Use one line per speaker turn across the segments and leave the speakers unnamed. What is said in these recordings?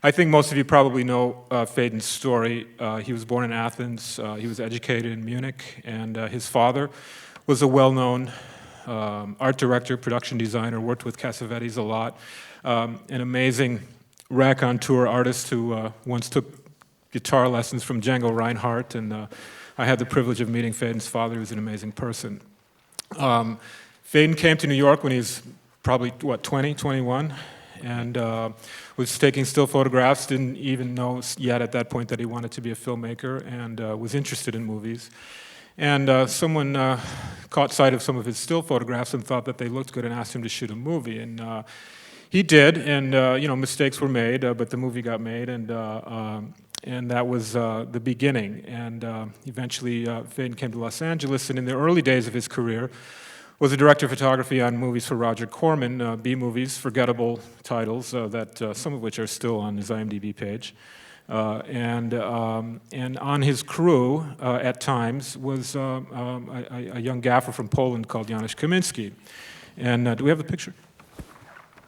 I think most of you probably know Phedon's story. He was born in Athens. He was educated in Munich, and his father was a well-known art director, production designer, worked with Cassavetes a lot, an amazing raconteur artist who once took guitar lessons from Django Reinhardt, and I had the privilege of meeting Phedon's father, who was an amazing person. Phedon came to New York when he was probably, 20, 21, and was taking still photographs, didn't even know yet at that point that he wanted to be a filmmaker, and was interested in movies. And someone caught sight of some of his still photographs and thought that they looked good and asked him to shoot a movie. And he did, and mistakes were made, but the movie got made, and that was the beginning. And eventually, Phedon came to Los Angeles, and in the early days of his career, was a director of photography on movies for Roger Corman, B-movies, forgettable titles, that some of which are still on his IMDb page. And on his crew, at times, was a young gaffer from Poland called Janusz Kaminski. And do we have the picture?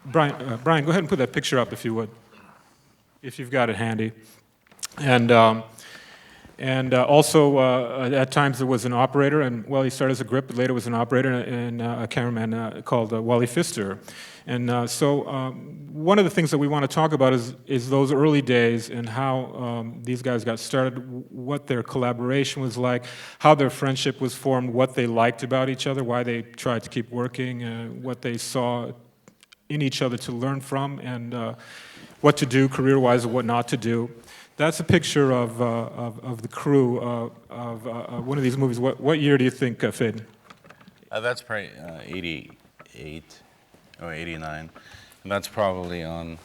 Brian, go ahead and put that picture up if you would, if you've got it handy. And also, at times there was an operator, and well, he started as a grip, but later was an operator and a cameraman called Wally Pfister. And so one of the things that we want to talk about is those early days and how these guys got started, what their collaboration was like, how their friendship was formed, what they liked about each other, why they tried to keep working, what they saw in each other to learn from, and what to do career-wise and what not to do. That's a picture of the crew of one of these movies. What year do you think, Phedon?
That's probably 88 or 89. And that's probably on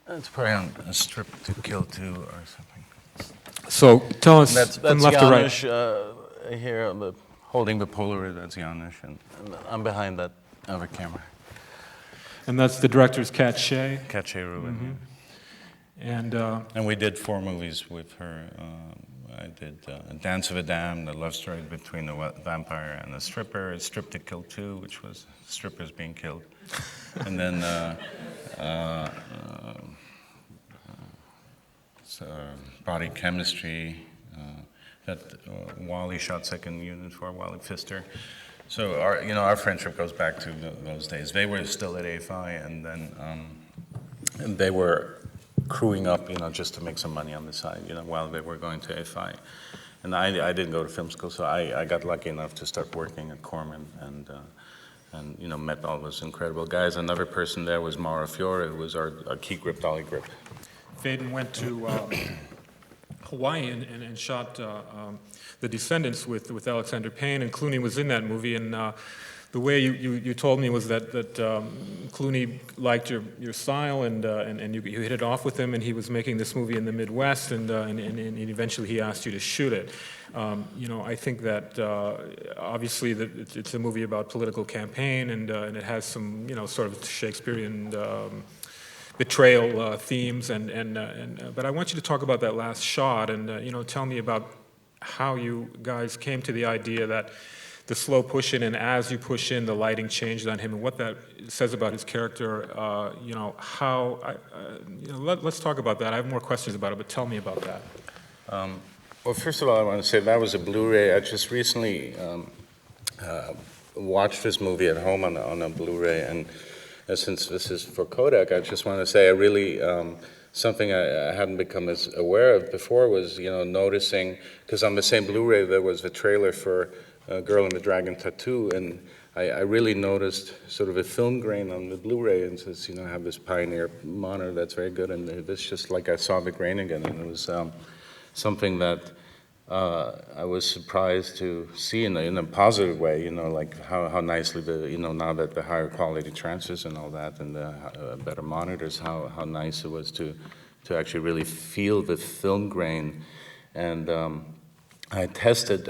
A Strip to Kill 2 or something.
So tell us
that's
from left
Janusz,
to right.
Here, holding the Polaroid, that's Janusz, and I'm behind that other camera.
And that's the director's Kat Shea.
Kat Shea Rubin.
Mm-hmm.
And we did 4 movies with her. I did Dance of a Dam, the love story between the vampire and the stripper, A Strip to Kill 2, which was strippers being killed. And then Body Chemistry, that Wally shot second unit for, Wally Pfister. So our friendship goes back to those days. They were still at AFI, and then and they were crewing up, just to make some money on the side, while they were going to AFI. And I didn't go to film school, so I got lucky enough to start working at Corman and met all those incredible guys. Another person there was Mauro Fiore, who was our key grip, dolly grip.
Phedon went to Hawaii and shot The Descendants with Alexander Payne, and Clooney was in that movie. And the way you told me was that Clooney liked your style, and you hit it off with him, and he was making this movie in the Midwest, and eventually he asked you to shoot it. I think that obviously that it's a movie about political campaign, and it has some sort of Shakespearean betrayal themes, but I want you to talk about that last shot, and tell me about how you guys came to the idea that the slow push in, and as you push in, the lighting changed on him, and what that says about his character. Let's talk about that. I have more questions about it, but tell me about that.
Well, first of all, I want to say that was a Blu-ray. I just recently watched this movie at home on a Blu-ray, and since this is for Kodak, I just want to say I really something I hadn't become as aware of before was noticing, because on the same Blu-ray there was the trailer for Girl in the Dragon Tattoo, and I really noticed sort of a film grain on the Blu-ray, and says, I have this Pioneer monitor that's very good, and this just like I saw the grain again, and it was something that I was surprised to see in a positive way, like how nicely now that the higher quality transfers and all that, and the better monitors, how nice it was to actually really feel the film grain, and I tested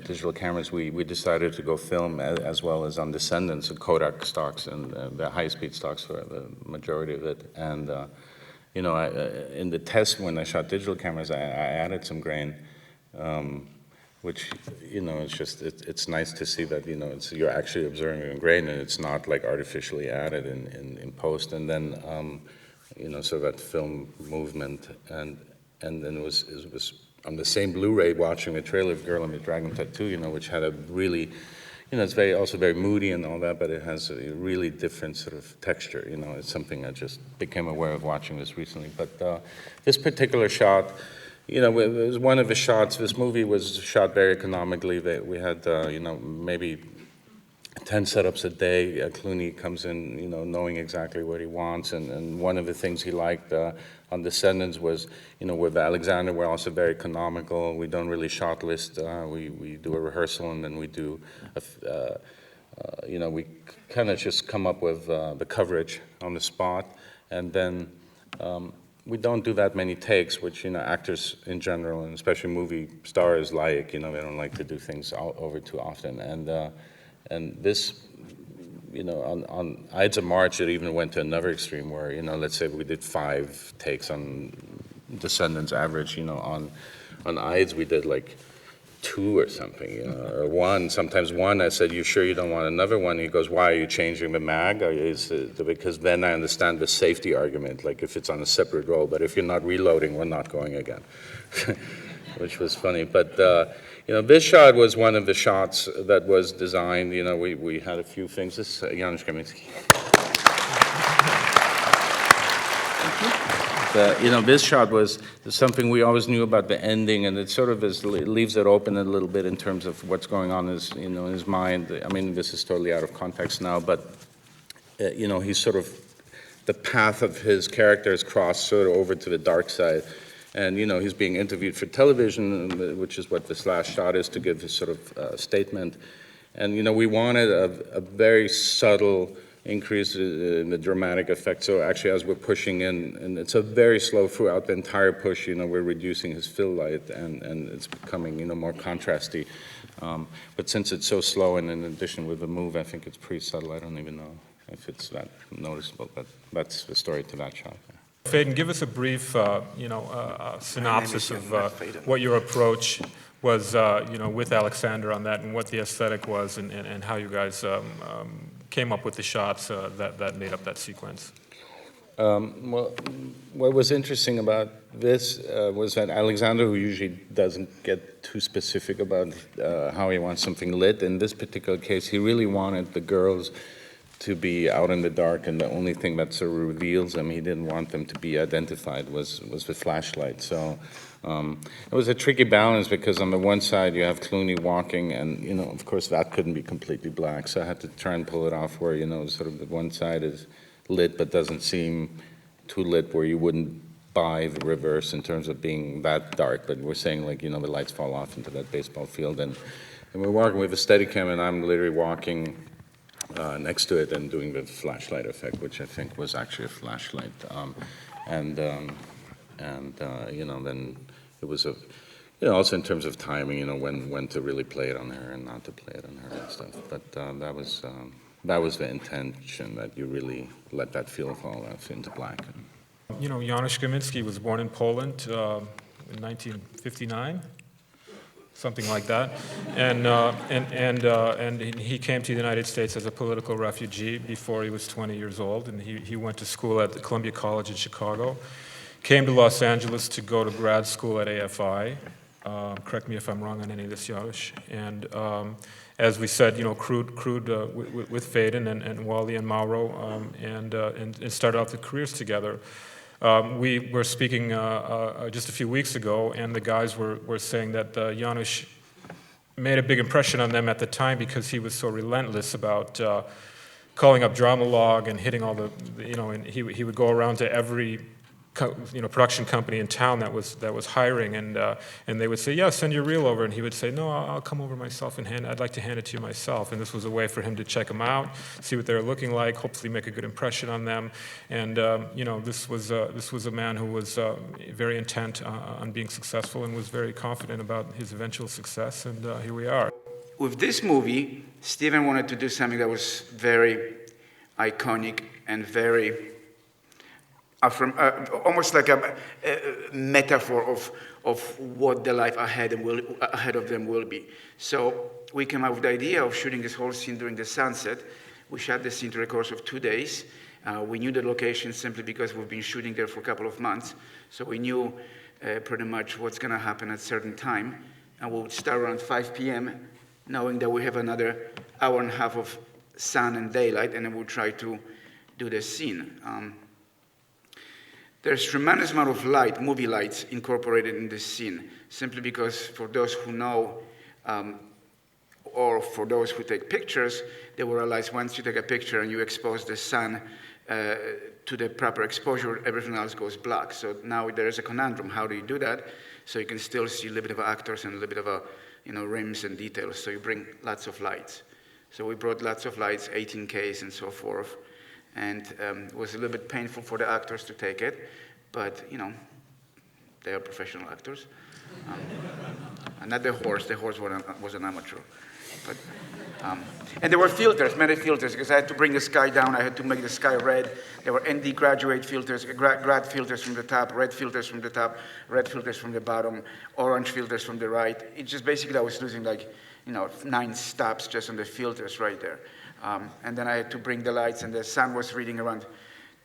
digital cameras. We decided to go film as well as on Descendants and Kodak stocks and the high-speed stocks for the majority of it. And in the test when I shot digital cameras, I added some grain which, it's just, it's nice to see that, you're actually observing a grain and it's not like artificially added in post. And then, so that film movement, and then it was on the same Blu-ray watching the trailer of Girl and the Dragon Tattoo, which had a really, it's also very moody and all that, but it has a really different sort of texture. It's something I just became aware of watching this recently. But this particular shot, it was one of the shots. This movie was shot very economically. We had, maybe 10 setups a day. Clooney comes in, knowing exactly what he wants. And one of the things he liked on Descendants was, with Alexander, we're also very economical. We don't really shot list. We do a rehearsal, and then we do, we kind of just come up with the coverage on the spot. And then we don't do that many takes, which, actors in general, and especially movie stars like, they don't like to do things over too often. And this, on Ides of March, it even went to another extreme where, let's say we did 5 takes on Descendants average, on Ides we did like 2 or something, or 1, sometimes 1. I said, "You sure you don't want another one?" He goes, "Why, are you changing the mag?" Because then I understand the safety argument, like if it's on a separate roll, but if you're not reloading, we're not going again, which was funny. But, this shot was one of the shots that was designed. We had a few things. This is Janusz Kaminski. This shot was something we always knew about the ending, and it sort of leaves it open a little bit in terms of what's going on in his mind. I mean, this is totally out of context now, but he's sort of, the path of his character is crossed sort of over to the dark side. And, he's being interviewed for television, which is what this last shot is, to give his sort of statement. And, we wanted a very subtle increase in the dramatic effect. So actually, as we're pushing in, and it's a very slow throughout the entire push, we're reducing his fill light, and it's becoming, more contrasty. But since it's so slow, and in addition with the move, I think it's pretty subtle. I don't even know if it's that noticeable, but that's the story to that shot.
Phedon, give us a brief, synopsis of what your approach was, with Alexander on that, and what the aesthetic was, and how you guys came up with the shots that made up that sequence.
Well, what was interesting about this was that Alexander, who usually doesn't get too specific about how he wants something lit, in this particular case, he really wanted the girls to be out in the dark, and the only thing that sort of reveals them, he didn't want them to be identified, was the flashlight. So it was a tricky balance, because on the one side you have Clooney walking, and of course that couldn't be completely black, so I had to try and pull it off where sort of the one side is lit but doesn't seem too lit, where you wouldn't buy the reverse in terms of being that dark, but we're saying like the lights fall off into that baseball field, and we're walking with a Steadicam, and I'm literally walking next to it and doing the flashlight effect, which I think was actually a flashlight, then it was also in terms of timing, when to really play it on her and not to play it on her and stuff. But that was the intention, that you really let that feel fall off into black.
Janusz Kaminski was born in Poland in 1959. Something like that, and he came to the United States as a political refugee before he was 20 years old, and he went to school at the Columbia College in Chicago, came to Los Angeles to go to grad school at AFI. Correct me if I'm wrong on any of this, Janusz. And as we said, crewed with Phedon and Wally and Mauro, and started off the careers together. We were speaking just a few weeks ago, and the guys were saying that Janusz made a big impression on them at the time because he was so relentless about calling up drama log and hitting all the and he would go around to every production company in town that was hiring, and they would say, "Yeah, send your reel over," and he would say, "No, I'll come over myself and I'd like to hand it to you myself." And this was a way for him to check them out, see what they were looking like, hopefully make a good impression on them. And this was a man who was very intent on being successful and was very confident about his eventual success. And here we are.
With this movie, Steven wanted to do something that was very iconic and very from almost like a metaphor of what the life ahead of them will be. So we came up with the idea of shooting this whole scene during the sunset. We shot this scene through the course of 2 days. We knew the location simply because we've been shooting there for a couple of months. So we knew pretty much what's going to happen at a certain time. And we would start around 5 p.m., knowing that we have another hour and a half of sun and daylight, and then we'll try to do the scene. There's tremendous amount of light, movie lights, incorporated in this scene, simply because for those who know, or for those who take pictures, they will realize once you take a picture and you expose the sun to the proper exposure, everything else goes black. So now there is a conundrum. How do you do that? So you can still see a little bit of actors and a little bit of rims and details. So you bring lots of lights. So we brought lots of lights, 18Ks and so forth. And it was a little bit painful for the actors to take it, but they are professional actors. And not the horse was an amateur. But, and there were filters, many filters, because I had to bring the sky down, I had to make the sky red. There were ND graduate filters, grad filters from the top, red filters from the top, red filters from the bottom, orange filters from the right. It just basically I was losing 9 stops just on the filters right there. And then I had to bring the lights, and the sun was reading around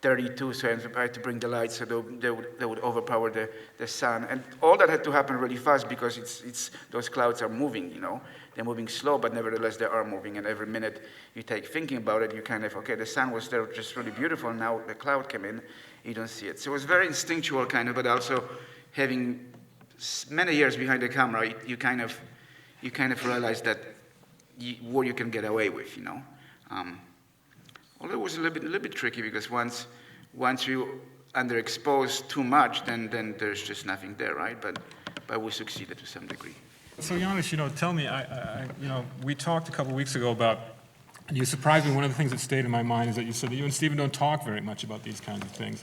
32, so I had to bring the lights so they would overpower the sun. And all that had to happen really fast because those clouds are moving, They're moving slow, but nevertheless they are moving. And every minute you take thinking about it, you kind of, okay, the sun was there just really beautiful, and now the cloud came in, you don't see it. So it was very instinctual kind of, but also having many years behind the camera, you kind of realize that what you can get away with, Although it was a little bit tricky because once you underexpose too much, then there's just nothing there, right? But we succeeded to some degree.
So Janusz, tell me, we talked a couple weeks ago about, and you surprised me. One of the things that stayed in my mind is that you said that you and Steven don't talk very much about these kinds of things.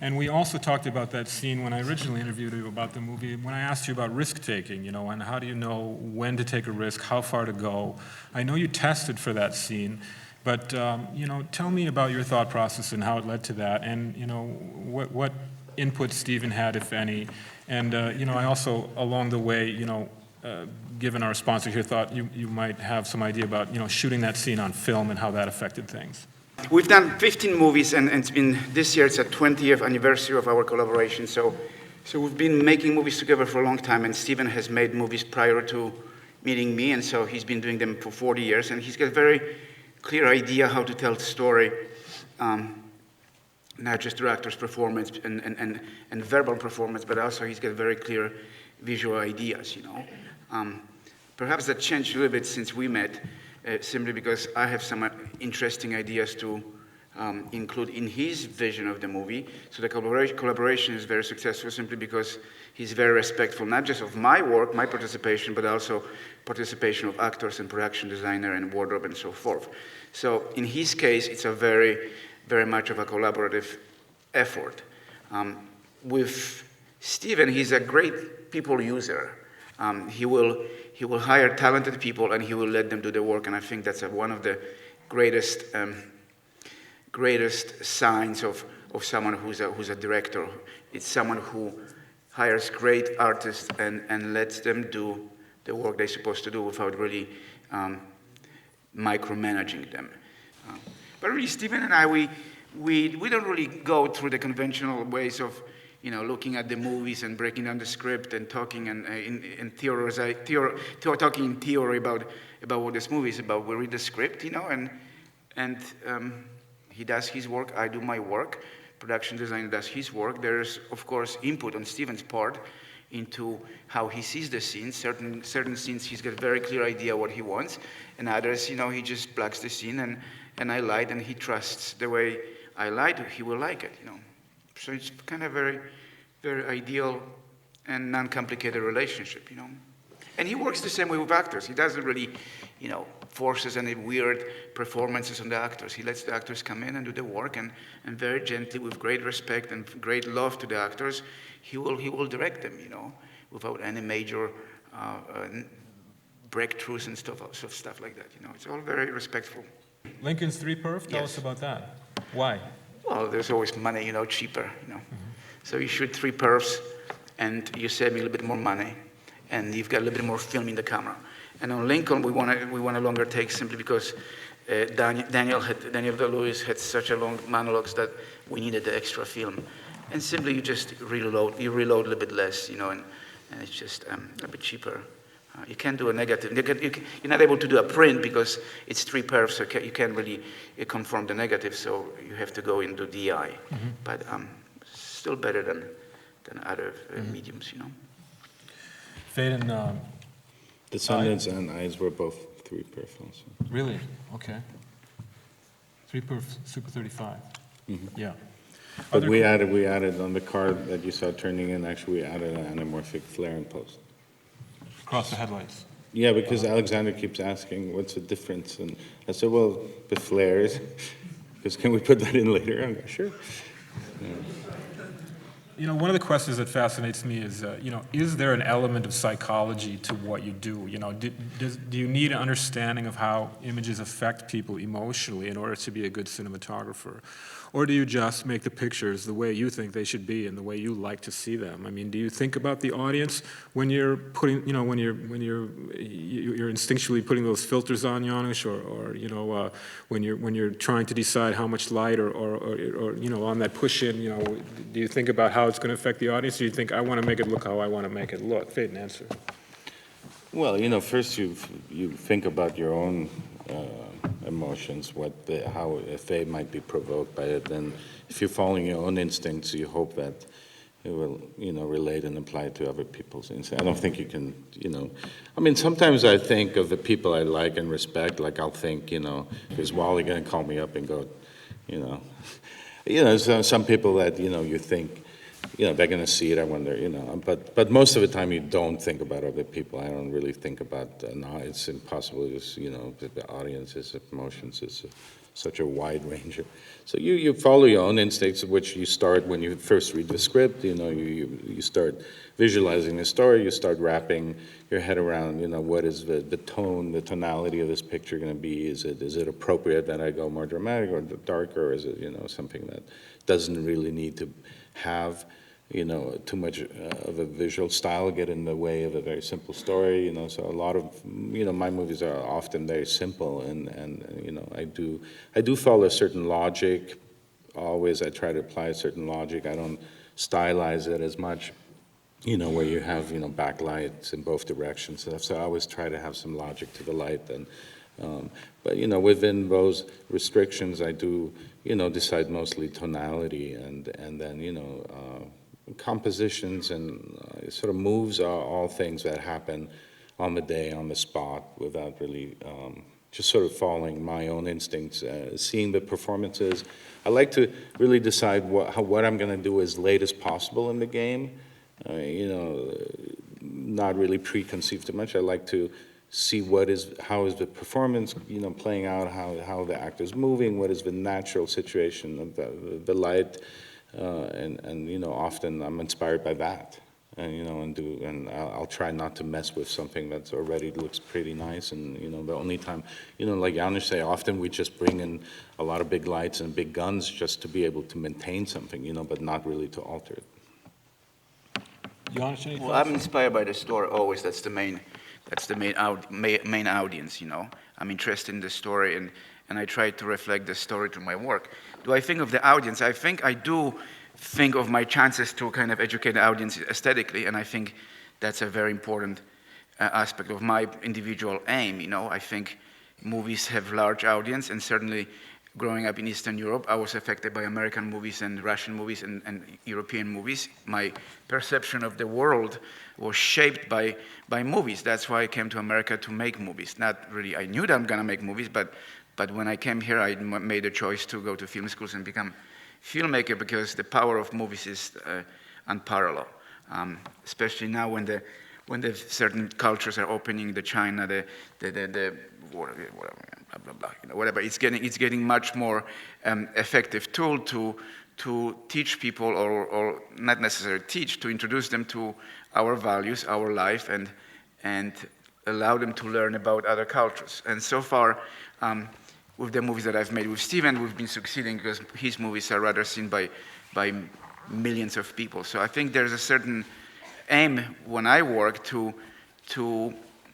And we also talked about that scene when I originally interviewed you about the movie, when I asked you about risk-taking, and how do you know when to take a risk, how far to go. I know you tested for that scene, but, tell me about your thought process and how it led to that, and, what input Steven had, if any. And, I also, along the way, given our sponsor here, thought you might have some idea about, shooting that scene on film and how that affected things.
We've done 15 movies, and it's been, this year it's a 20th anniversary of our collaboration. So we've been making movies together for a long time, and Steven has made movies prior to meeting me, and so he's been doing them for 40 years, and he's got a very clear idea how to tell the story, not just through actor's performance and verbal performance, but also he's got very clear visual ideas, Perhaps that changed a little bit since we met, simply because I have some interesting ideas to include in his vision of the movie. So the collaboration is very successful simply because he's very respectful, not just of my work, my participation, but also participation of actors and production designer and wardrobe and so forth. So in his case, it's a very, very much of a collaborative effort. With Steven, he's a great people user. He will hire talented people and he will let them do the work, and I think that's one of the greatest signs of someone who's a director. It's someone who hires great artists and lets them do the work they're supposed to do without really micromanaging them. But really, Steven and I, we don't really go through the conventional ways of looking at the movies and breaking down the script and talking and talking in theory about what this movie is about. We read the script, and he does his work, I do my work, production designer does his work. There's, of course, input on Steven's part into how he sees the scenes. Certain scenes he's got a very clear idea what he wants, and others, he just plugs the scene and I light, and he trusts the way I light, he will like it, So it's kind of very, very ideal and non-complicated relationship, And he works the same way with actors. He doesn't really, forces any weird performances on the actors. He lets the actors come in and do the work, and very gently, with great respect and great love to the actors, he will direct them, without any major breakthroughs and stuff like that. It's all very respectful.
Lincoln's 3 Perf, tell
Yes.
us about that. Why?
well, there's always money, cheaper, So you shoot 3 perfs, and you save me a little bit more money, and you've got a little bit more film in the camera. And on Lincoln, we want a longer take simply because Daniel Day-Lewis had such a long monologues that we needed the extra film. And simply you just reload a little bit less, and it's just a bit cheaper. You can't do a negative. You're not able to do a print because it's 3 perfs, so you can't really conform the negative, so you have to go into DI. But still better than other mediums,
Phedon,
Descendants and Ides were both 3 perf films.
really? Okay. 3 perf Super 35. Yeah.
But we added on the card that you saw turning in, actually we added an anamorphic flare and post.
Across the headlights.
Yeah, because Alexander keeps asking, what's the difference? And I said, well, the flares, because can we put that in later? I'm like, sure. Yeah.
One of the questions that fascinates me is, is there an element of psychology to what you do? Do you need an understanding of how images affect people emotionally in order to be a good cinematographer? Or do you just make the pictures the way you think they should be and the way you like to see them? I mean, do you think about the audience when you're putting, when you're instinctually putting those filters on, Janusz, or when you're trying to decide how much light or on that push-in, do you think about how it's going to affect the audience? Or do you think, I want to make it look how I want to make it look? Phedon, answer.
Well, first you think about your own emotions, how if they might be provoked by it. Then, if you're following your own instincts, you hope that it will, relate and apply to other people's instincts. I don't think you can, I mean, sometimes I think of the people I like and respect. Like I'll think, is Wally going to call me up and go, some people that you think. They're going to see it, I wonder, but most of the time you don't think about other people. I don't really think about, no, it's impossible, just, the audience's emotions is such a wide range. So you follow your own instincts, which you start when you first read the script, you start visualizing the story, you start wrapping your head around, what is the tone, the tonality of this picture going to be? Is it appropriate that I go more dramatic or darker, or is it, something that doesn't really need to have too much of a visual style get in the way of a very simple story, so a lot of, my movies are often very simple, and I do follow a certain logic. Always I try to apply a certain logic. I don't stylize it as much, where you have, backlights in both directions. So I always try to have some logic to the light, and but within those restrictions, I do decide mostly tonality, and then compositions and sort of moves are all things that happen on the day, on the spot, without really just sort of following my own instincts, seeing the performances. I like to really decide what I'm going to do as late as possible in the game. Not really preconceived too much. I like to see how is the performance, playing out, how the actor's moving, what is the natural situation of the light, and often I'm inspired by that, and I'll try not to mess with something that's already looks pretty nice, and the only time, like Janusz say, often we just bring in a lot of big lights and big guns just to be able to maintain something, but not really to alter it.
Janusz, any thoughts?
Well, I'm inspired by the story always. That's the main audience, I'm interested in the story, and I try to reflect the story to my work. Do I think of the audience? I think I do think of my chances to kind of educate the audience aesthetically, and I think that's a very important aspect of my individual aim, I think movies have large audience, and certainly growing up in Eastern Europe, I was affected by American movies and Russian movies and European movies. My perception of the world was shaped by movies. That's why I came to America to make movies. Not really, I knew that I'm gonna make movies, but when I came here, I made a choice to go to film schools and become filmmaker, because the power of movies is unparalleled. Especially now when the certain cultures are opening, the China, the whatever, blah, blah, blah, whatever. It's getting much more effective tool to teach people, or not necessarily teach, to introduce them to our values, our life, and allow them to learn about other cultures. And so far, with the movies that I've made with Steven, we've been succeeding because his movies are rather seen by millions of people. So I think there's a certain aim when I work to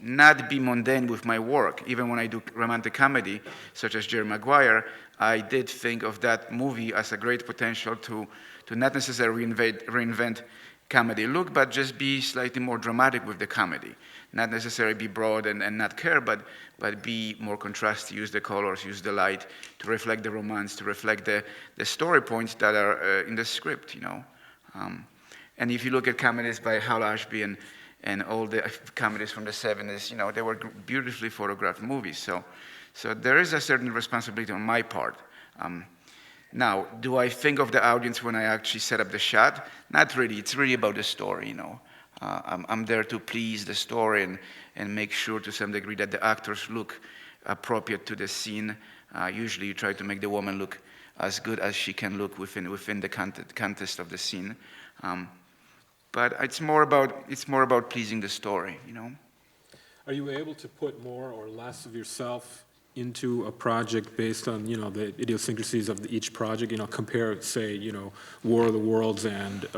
not be mundane with my work. Even when I do romantic comedy, such as Jerry Maguire, I did think of that movie as a great potential to not necessarily reinvent comedy look, but just be slightly more dramatic with the comedy. Not necessarily be broad and not care, but be more contrasty, use the colors, use the light to reflect the romance, to reflect the story points that are in the script, you know. And if you look at comedies by Hal Ashby and all the comedies from the 70s, you know, they were beautifully photographed movies. So there is a certain responsibility on my part. Now, do I think of the audience when I actually set up the shot? Not really. It's really about the story, you know. I'm there to please the story and make sure to some degree that the actors look appropriate to the scene. Usually you try to make the woman look as good as she can look within the context of the scene. But it's more about pleasing the story, you know.
Are you able to put more or less of yourself into a project based on, you know, the idiosyncrasies of each project? You know, compare, say, you know, War of the Worlds and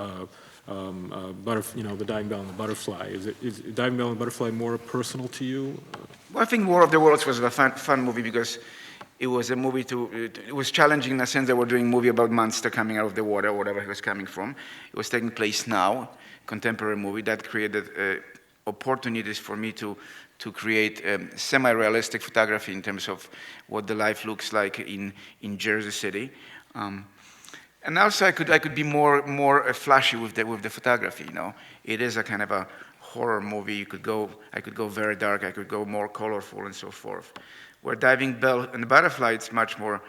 you know, the Diving Bell and the Butterfly. Is Diving Bell and the Butterfly more personal to you?
Well, I think War of the Worlds was a fun movie because it was a movie it was challenging in a sense that we're doing a movie about monster coming out of the water, whatever it was coming from. It was taking place now, contemporary movie that created opportunities for me to create semi-realistic photography in terms of what the life looks like in Jersey City. And also I could be more flashy with the photography, you know. It is a kind of a horror movie. I could go very dark, I could go more colorful and so forth. Where Diving Bell and the Butterfly, it's much more,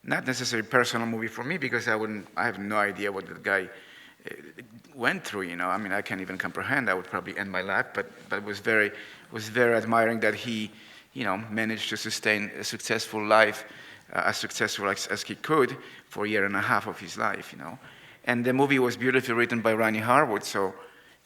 not necessarily personal movie for me because I have no idea what the guy went through, you know. I mean, I can't even comprehend. I would probably end my life, but it was very admiring that he, you know, managed to sustain a successful life, as successful as he could for a year and a half of his life, you know. And the movie was beautifully written by Ronnie Harwood, so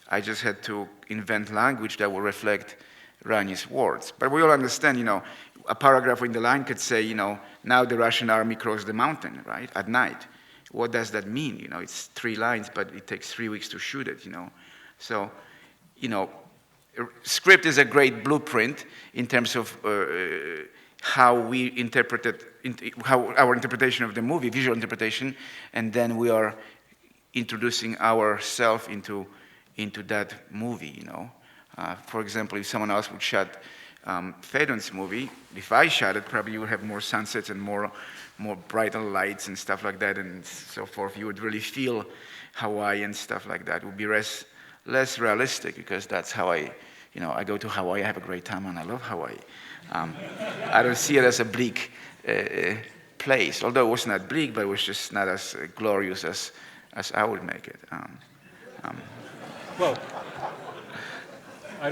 I just had to invent language that would reflect Ronnie's words. But we all understand, you know, a paragraph in the line could say, you know, now the Russian army crossed the mountain, right, at night. What does that mean? You know, it's 3 lines, but it takes 3 weeks to shoot it, you know. So, you know, script is a great blueprint in terms of how we interpreted, how our interpretation of the movie, visual interpretation, and then we are introducing ourselves into that movie, you know. For example, if someone else would shot Phedon's movie, if I shot it, probably you would have more sunsets and more brighter lights and stuff like that and so forth. You would really feel Hawaii and stuff like that. It would be less realistic because that's how I go to Hawaii. I have a great time and I love Hawaii. I don't see it as a bleak place, although it was not bleak, but it was just not as glorious as I would make it.
Well, I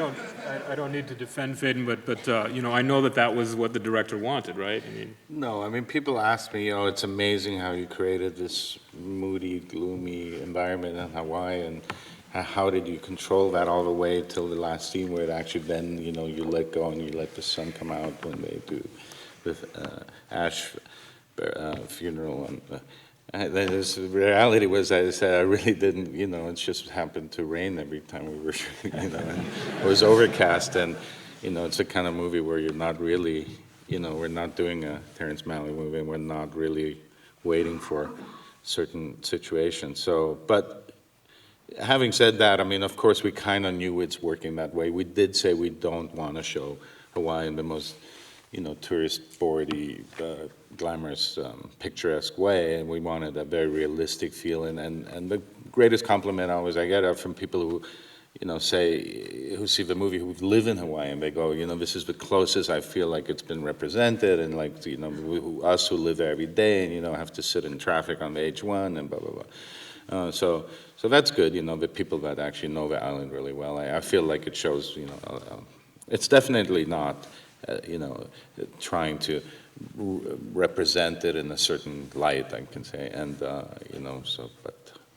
don't need to defend Phedon, but you know, I know that was what the director wanted, right? I mean,
No, I mean, people ask me, you know, it's amazing how you created this moody, gloomy environment in Hawaii, and how did you control that all the way till the last scene where it actually then, you know, you let go and you let the sun come out when they do with Ash funeral. And the reality was, I said, I really didn't, you know, it just happened to rain every time we were shooting, you know, and it was overcast, and, you know, it's a kind of movie where you're not really, you know, we're not doing a Terrence Malick movie, and we're not really waiting for certain situations. So, but having said that, I mean, of course, we kind of knew it's working that way. We did say we don't want to show Hawaii in the most, you know, tourist-boardy, glamorous, picturesque way, and we wanted a very realistic feeling. And the greatest compliment always I get are from people who, you know, who see the movie, who live in Hawaii, and they go, you know, this is the closest I feel like it's been represented, and like, you know, us who live there every day, and, you know, have to sit in traffic on the H1 and blah, blah, blah. So that's good, you know, the people that actually know the island really well. I feel like it shows, you know, it's definitely not, you know, trying to represent it in a certain light, I can say, and you know, so,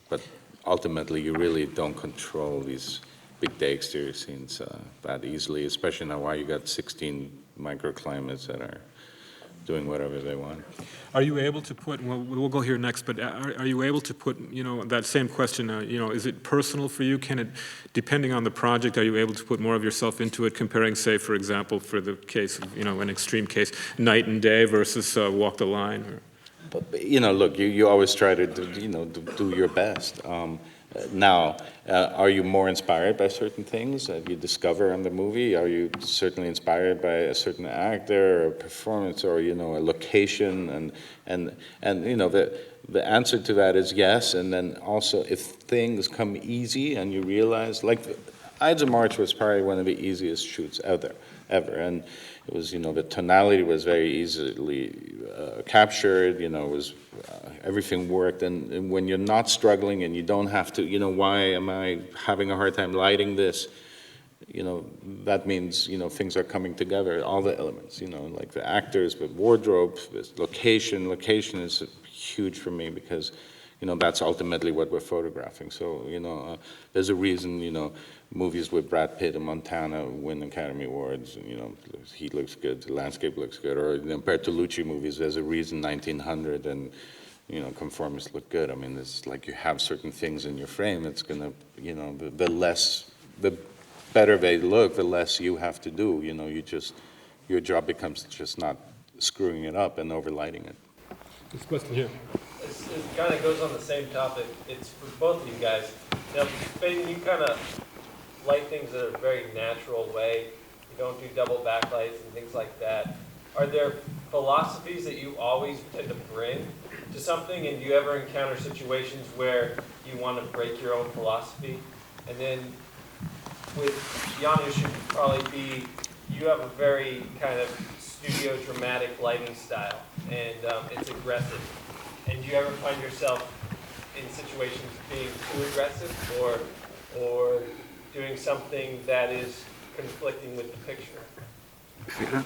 but ultimately you really don't control these big day exterior scenes that easily, especially now while you got 16 microclimates that are doing whatever they want.
Are you able to put, well, we'll go here next, but are you able to put, that same question, is it personal for you? Can it, depending on the project, are you able to put more of yourself into it, comparing, say, for example, for the case of, an extreme case, Night and Day versus Walk the Line? Or?
But look, you always try to do your best. Now, are you more inspired by certain things that you discover in the movie? Are you certainly inspired by a certain actor or a performance or a location? And the answer to that is yes. And then also, if things come easy and you realize, like Ides of March was probably one of the easiest shoots ever. And it was, the tonality was very easily captured, it was, everything worked. And when you're not struggling and you don't have to, why am I having a hard time lighting this? That means, things are coming together, all the elements, like the actors, the wardrobe, this location. Location is huge for me because, that's ultimately what we're photographing. So, there's a reason, movies with Brad Pitt in Montana win Academy Awards, and, he looks good, the landscape looks good. Or Bertolucci movies, there's a reason 1900 and, conformists look good. I mean, it's like you have certain things in your frame, it's gonna, the better they look, the less you have to do. Your job becomes just not screwing it up and overlighting it.
This question here.
It kind of goes on the same topic. It's for both of you guys. Phedon, you kind of light things in a very natural way. You don't do double backlights and things like that. Are there philosophies that you always tend to bring to something, and do you ever encounter situations where you want to break your own philosophy? And then with Janusz, should probably be, you have a very kind of studio dramatic lighting style, and it's aggressive. And do you ever find yourself in situations being too aggressive or doing something that is conflicting with the picture?
Phedon?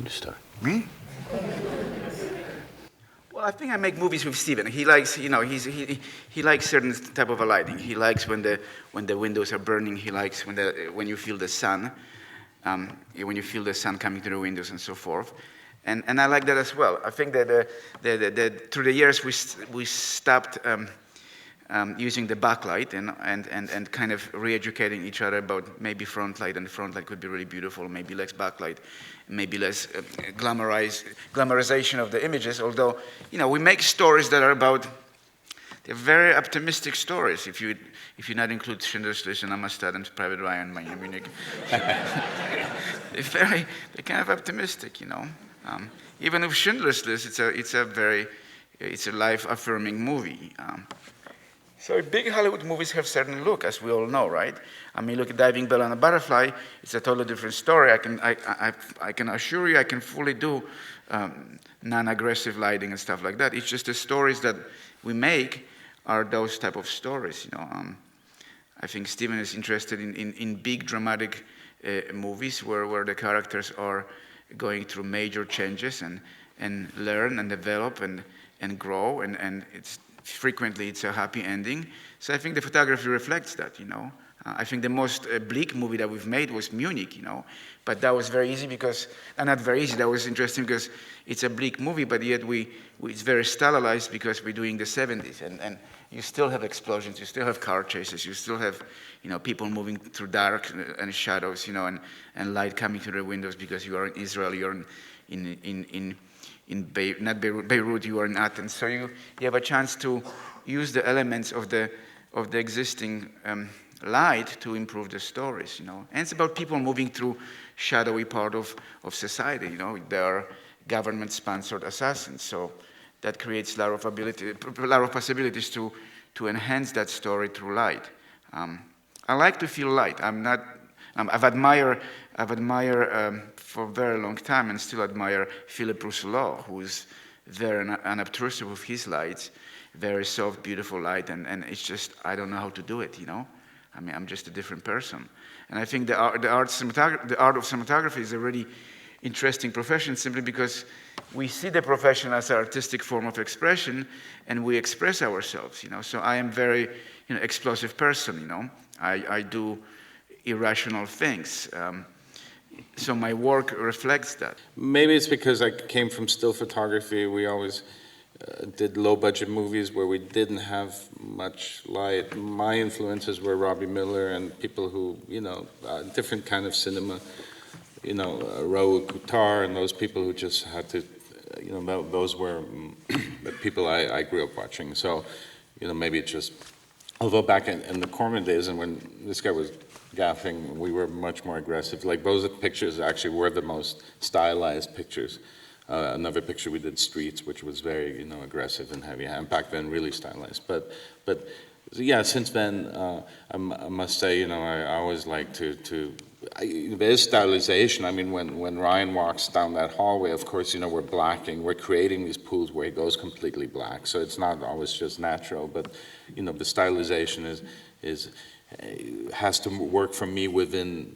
You start.
Me? Well, I think I make movies with Steven. He likes, he likes certain type of a lighting. He likes when the windows are burning. He likes when you feel the sun, when you feel the sun coming through the windows and so forth. And I like that as well. I think that through the years we stopped using the backlight and kind of re-educating each other about maybe front light, and the front light could be really beautiful, maybe less backlight, maybe less glamorization of the images. Although, we make stories that are about, they're very optimistic stories. If you not include Schindler's List and Amistad and Private Ryan, Munich, they're kind of optimistic, Even with Schindler's List, it's a life-affirming movie. So big Hollywood movies have certain look, as we all know, right? I mean, look at Diving Bell and a Butterfly. It's a totally different story. I can assure you, I can fully do non-aggressive lighting and stuff like that. It's just the stories that we make are those type of stories. I think Steven is interested in big dramatic movies where the characters are going through major changes and learn and develop and grow, and frequently it's a happy ending. So I think the photography reflects that, I think the most bleak movie that we've made was Munich, but that was very easy because, not very easy, that was interesting because it's a bleak movie, but yet it's very stylized because we're doing the 70s, and you still have explosions, you still have car chases, you still have, people moving through dark and shadows, and light coming through the windows because you are in Israel, you're in Beirut, you are in Athens. So you have a chance to use the elements of the existing light to improve the stories, And it's about people moving through shadowy part of society, There are government-sponsored assassins, so that creates a lot of possibilities to enhance that story through light. I like to feel light. I've admired for a very long time and still admire Philippe Rousselot, who is very unobtrusive with his lights, very soft, beautiful light, and it's just, I don't know how to do it, I mean, I'm just a different person. And I think the art of cinematography is a really interesting profession simply because we see the profession as an artistic form of expression, and we express ourselves, So I am very, explosive person, I do irrational things. So my work reflects that.
Maybe it's because I came from still photography. We always did low-budget movies where we didn't have much light. My influences were Robbie Miller and people who, different kind of cinema, Raoul Couture and those people who just had to, those were the people I grew up watching. So, maybe it just, although back in the Corman days and when this guy was gaffing, we were much more aggressive. Like those pictures actually were the most stylized pictures. Another picture we did, Streets, which was very, aggressive and heavy, and back then really stylized. But yeah, since then, I must say, I always like there's stylization. I mean, when Ryan walks down that hallway, of course, we're blacking, we're creating these pools where he goes completely black. So it's not always just natural, but, the stylization has to work for me within,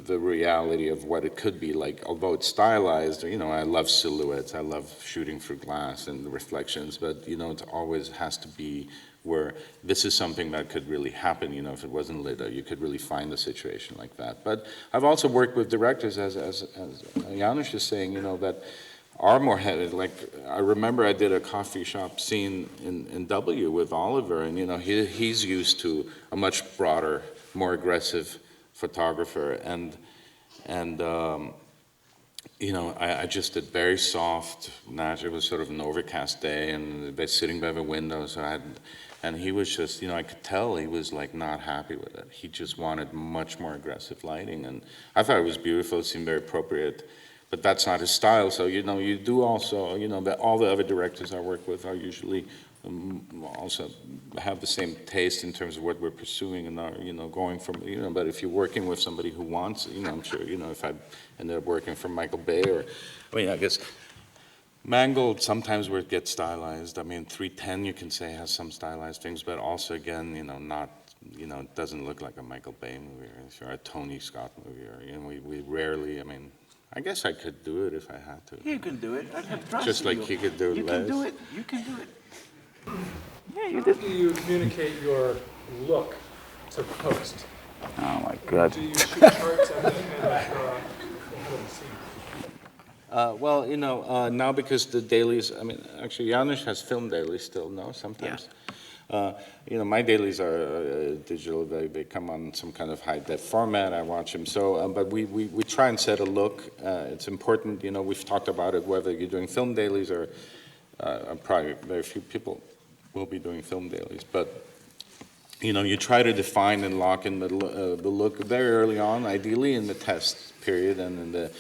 the reality of what it could be like. Although it's stylized, I love silhouettes, I love shooting through glass and the reflections, but it always has to be where this is something that could really happen, if it wasn't lit, you could really find a situation like that. But I've also worked with directors, as Janusz is saying, that are more headed. Like, I remember I did a coffee shop scene in W with Oliver, and he's used to a much broader, more aggressive photographer, and I just did very soft. It was sort of an overcast day, and they're sitting by the window, and he was just, I could tell he was like not happy with it. He just wanted much more aggressive lighting, and I thought it was beautiful. It seemed very appropriate. But that's not his style, so you do also, all the other directors I work with are usually also have the same taste in terms of what we're pursuing and are, going from, but if you're working with somebody who wants, I'm sure, if I ended up working for Michael Bay I guess Mangold sometimes where it gets stylized. I mean, 310 you can say has some stylized things, but also again, not, it doesn't look like a Michael Bay movie or a Tony Scott movie, or, we rarely, I guess I could do it if I had to.
You can do it. I can trust
just like you could do it.
You can do it. You can do it. Yeah, you
How do you communicate your look to post?
Oh my God.
Do you shoot charts and ahead of the scene?
Well, now because the dailies, actually Janusz has film dailies still, no, sometimes. Yeah. My dailies are digital. They come on some kind of high-def format. I watch them. So, but we try and set a look. It's important, we've talked about it, whether you're doing film dailies or probably very few people will be doing film dailies. But, you try to define and lock in the look very early on, ideally in the test period and in the,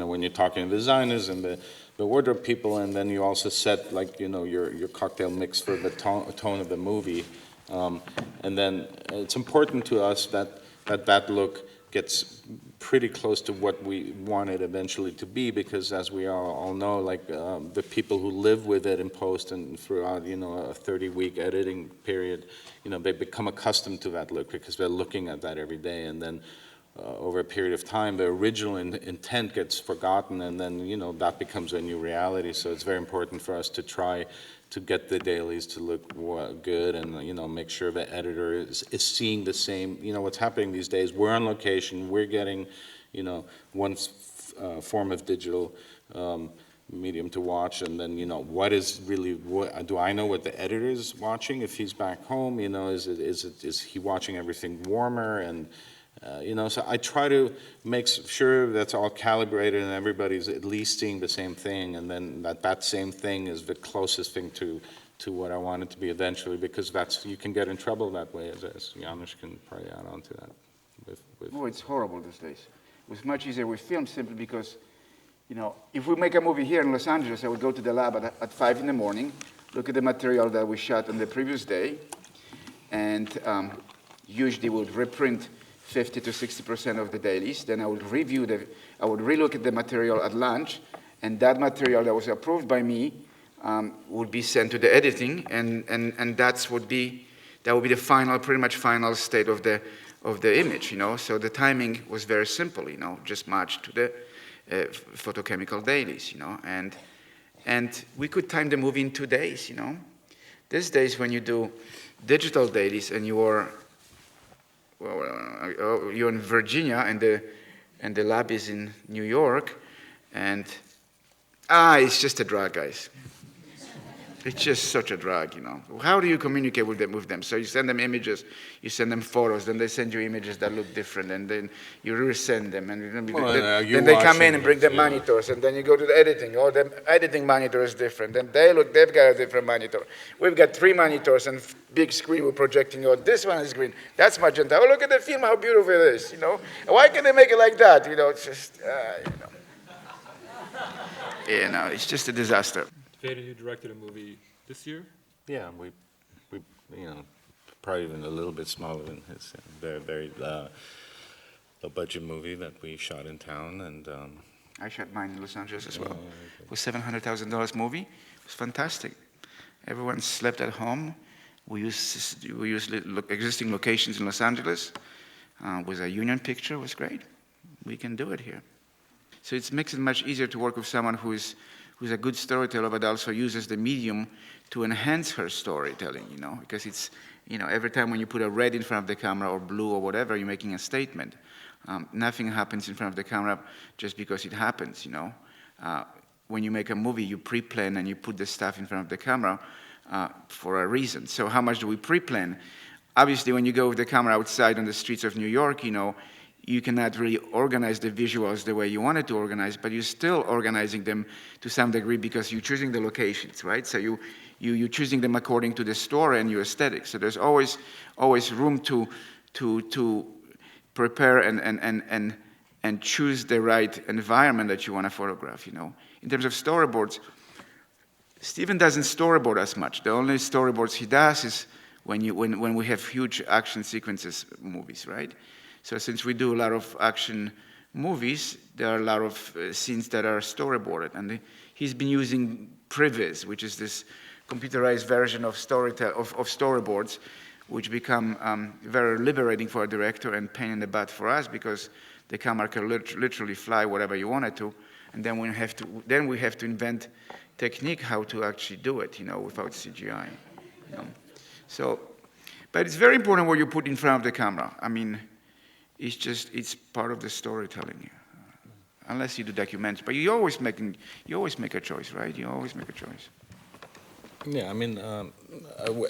when you're talking to designers and the wardrobe people, and then you also set your cocktail mix for the tone of the movie, and then it's important to us that look gets pretty close to what we want it eventually to be, because as we all know, the people who live with it in post and throughout a 30-week editing period, they become accustomed to that look because they're looking at that every day, and then over a period of time, the original intent gets forgotten, and then, that becomes a new reality. So it's very important for us to try to get the dailies to look good and, make sure the editor is seeing the same, what's happening these days. We're on location, we're getting, one form of digital medium to watch, and then, what do I know what the editor is watching if he's back home, is he watching everything warmer, and so I try to make sure that's all calibrated and everybody's at least seeing the same thing, and then that same thing is the closest thing to what I want it to be eventually, because you can get in trouble that way, as Janusz can probably add on to that.
Oh, it's horrible these days. It was much easier with film simply because, if we make a movie here in Los Angeles, I would go to the lab at 5 in the morning, look at the material that we shot on the previous day, and usually would reprint 50 to 60% of the dailies. Then I would I would relook at the material at lunch, and that material that was approved by me would be sent to the editing, and that would be the final, pretty much final state of the image, So the timing was very simple, just matched to the photochemical dailies, and we could time the movie in 2 days, These days when you do digital dailies and you're in Virginia and and the lab is in New York, and it's just a drag, guys. It's just such a drag, you know. How do you communicate with them? So you send them images, you send them photos, then they send you images that look different, and then you resend them, and then they come in and bring the monitors, and then you go to the editing. Oh, the editing monitor is different, and they've got a different monitor. We've got 3 monitors and big screen we're projecting. Oh, this one is green, that's magenta. Oh, look at the film, how beautiful it is, you know. Why can't they make it like that? You know, it's just, you know, it's just a disaster.
Phedon, you directed a movie this year?
Yeah, we you know, probably even a little bit smaller than his very low budget movie that we shot in town, and
I shot mine in Los Angeles as well. It was $700,000 movie. It was fantastic. Everyone slept at home. We used existing locations in Los Angeles. Was a union picture. It was great. We can do it here. So it makes it much easier to work with someone who's a good storyteller, but also uses the medium to enhance her storytelling, you know, because it's, you know, every time when you put a red in front of the camera or blue or whatever, you're making a statement. Nothing happens in front of the camera just because it happens, you know. When you make a movie, you pre-plan and you put the stuff in front of the camera for a reason. So how much do we pre-plan? Obviously, when you go with the camera outside on the streets of New York, you know, you cannot really organize the visuals the way you wanted to organize, but you're still organizing them to some degree because you're choosing the locations, right? So you're choosing them according to the story and your aesthetic. So there's always room to prepare and choose the right environment that you want to photograph, you know. In terms of storyboards, Steven doesn't storyboard as much. The only storyboards he does is when we have huge action sequences movies, right? So since we do a lot of action movies, there are a lot of scenes that are storyboarded. And he's been using Previs, which is this computerized version of storyboards, which become very liberating for a director and pain in the butt for us because the camera can literally fly whatever you want it to. And then we have to invent technique how to actually do it, you know, without CGI. You know? So, but it's very important what you put in front of the camera. I mean, it's part of the storytelling, unless you do documentaries. But you always make a choice, right? You always make a choice.
Yeah, I mean,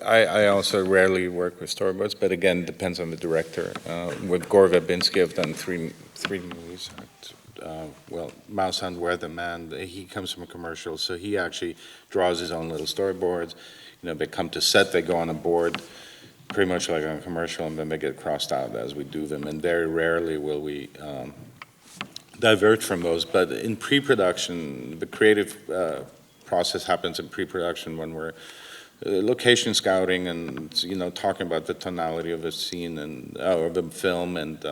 I also rarely work with storyboards, but again, it depends on the director. With Gore Verbinski, I've done three movies. Well, Mouse Hunt, Weatherman, he comes from a commercial, so he actually draws his own little storyboards. You know, they come to set, they go on a board, pretty much like on a commercial, and then they get crossed out as we do them. And very rarely will we divert from those. But in pre-production, the creative process happens in pre-production when we're location scouting and, you know, talking about the tonality of a scene and or the film, and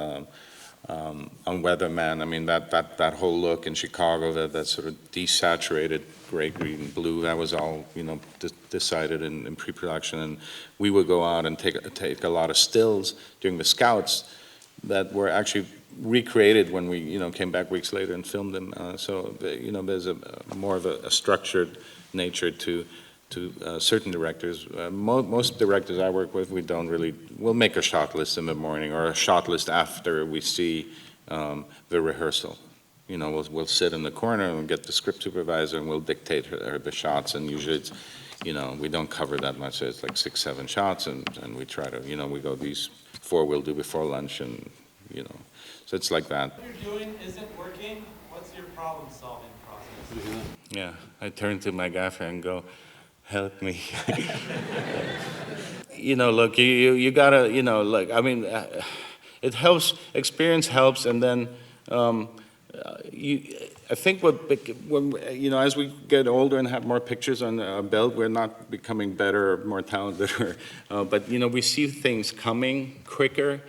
on Weatherman, I mean, that whole look in Chicago, that sort of desaturated gray, green, blue, that was all, you know, decided in pre-production. And we would go out and take a lot of stills during the scouts that were actually recreated when we, you know, came back weeks later and filmed them. So, you know, there's a more of a structured nature to certain directors. Most directors I work with, we'll make a shot list in the morning or a shot list after we see the rehearsal. You know, we'll sit in the corner and get the script supervisor and we'll dictate her the shots, and usually it's, you know, we don't cover that much, so it's like 6-7 shots, and we try to, you know, we go these 4 we'll do before lunch, and, you know, so it's like that.
What you're doing isn't working. What's your problem-solving process?
Yeah, I turn to my gaffer and go, help me. You know, look, you gotta, you know, like, I mean, it helps, experience helps, and then I think when, you know, as we get older and have more pictures on our belt, we're not becoming better or more talented, but, you know, we see things coming quicker.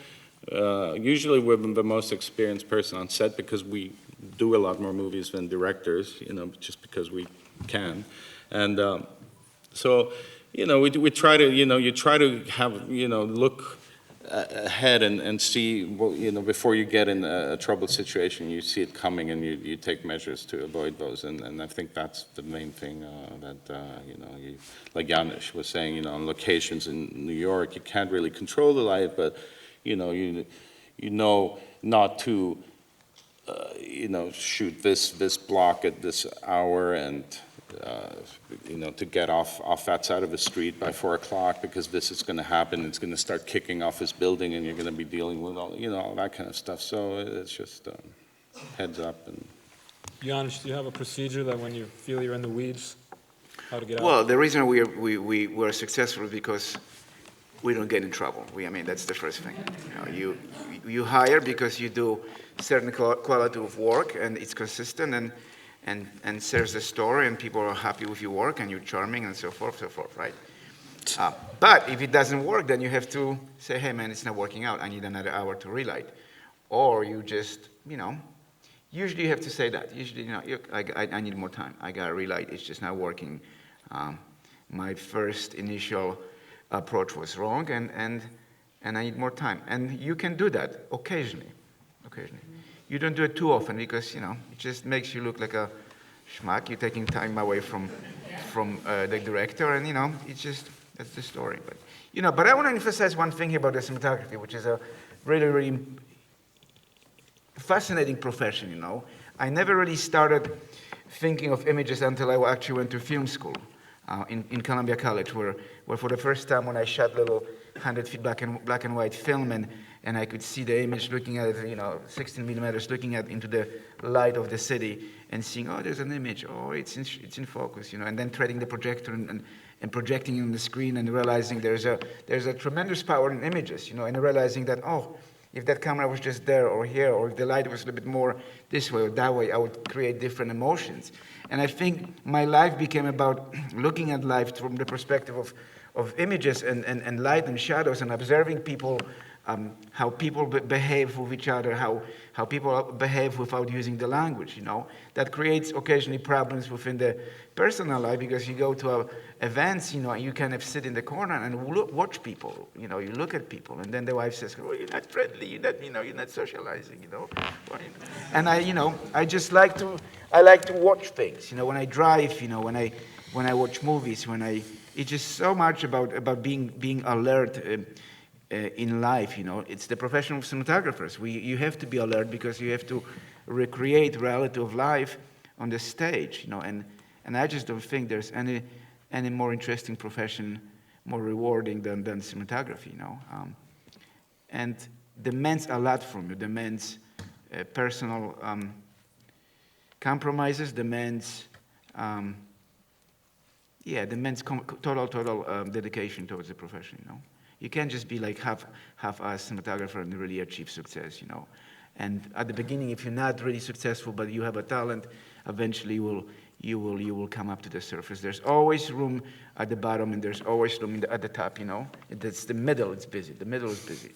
Usually we're the most experienced person on set because we do a lot more movies than directors, you know, just because we can. And so, you know, we try to, you know, you try to have, you know, look ahead and see, well, you know, before you get in a troubled situation, you see it coming and you take measures to avoid those. And I think that's the main thing that, you know, like Janusz was saying, you know, on locations in New York, you can't really control the light, but, you know not to shoot this block at this hour and, to get off that side of the street by 4 o'clock because this is going to happen. It's going to start kicking off this building and you're going to be dealing with all that kind of stuff. So it's just heads up. And
Janusz, do you have a procedure that when you feel you're in the weeds, how to get out?
Well, the reason we're successful is because we don't get in trouble. That's the first thing. You hire because you do certain quality of work and it's consistent and serves the story and people are happy with your work and you're charming and so forth, right? But if it doesn't work, then you have to say, hey man, it's not working out. I need another hour to relight. Or you just, usually you have to say that. Usually, I need more time. I got to relight. It's just not working. My first initial approach was wrong, and I need more time. And you can do that occasionally. You don't do it too often because, it just makes you look like a schmuck. You're taking time away from the director, and, it's just, that's the story. But I want to emphasize one thing here about the cinematography, which is a really, really fascinating profession, I never really started thinking of images until I actually went to film school in Columbia College, where for the first time when I shot little 100 feet black and white film and I could see the image looking at it, 16 millimeters looking at into the light of the city and seeing, oh, there's an image, oh, it's in focus, and then threading the projector and projecting it on the screen and realizing there's a tremendous power in images, and realizing that, oh, if that camera was just there or here, or if the light was a little bit more this way or that way, I would create different emotions. And I think my life became about looking at life from the perspective of images and light and shadows and observing people, how people behave with each other, how people behave without using the language, That creates occasionally problems within the personal life because you go to events, you kind of sit in the corner and watch people, you look at people, and then the wife says, "Oh, you're not friendly, you're not socializing, And I just like to watch things, when I drive, when I watch movies, it's just so much about being alert in life, It's the profession of cinematographers. You have to be alert because you have to recreate reality of life on the stage, And I just don't think there's any more interesting profession, more rewarding than cinematography, And demands a lot from you, demands personal compromises, demands total dedication towards the profession, You can't just be like half-assed cinematographer and really achieve success, And at the beginning, if you're not really successful, but you have a talent, eventually you will come up to the surface. There's always room at the bottom, and there's always room at the top, It's the middle, it's busy. The middle is busy.